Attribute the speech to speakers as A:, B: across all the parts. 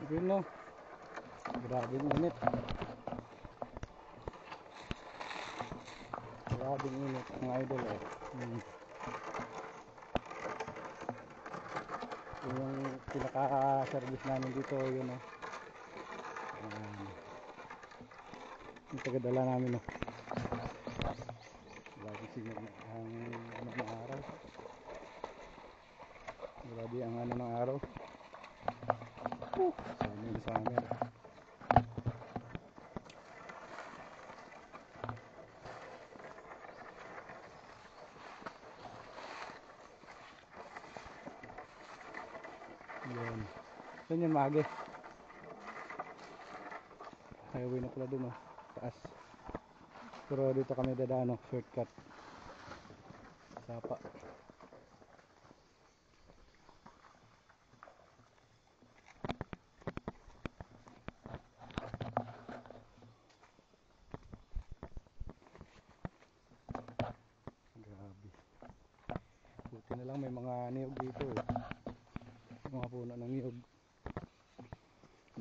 A: Yun no. Grabing init. Grabing init mga idol eh. Yung pinaka-service namin dito yun oh. Yung tagadala namin oh. Grabe signal ang ano ng araw. Grabe ang ano ng araw. Summer. Yan. Saan yun Mage? Highway na pala dun oh. Taas. Pero dito kami dadaan oh. Shortcut. Sapa. Grabe. Buti na lang may mga niyog dito eh. Mga puno ng niyog.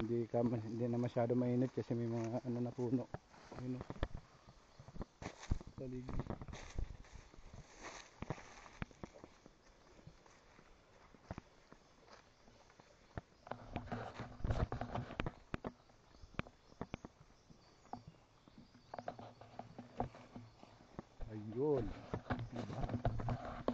A: Hindi na masyado mainit kasi may mga ano na puno.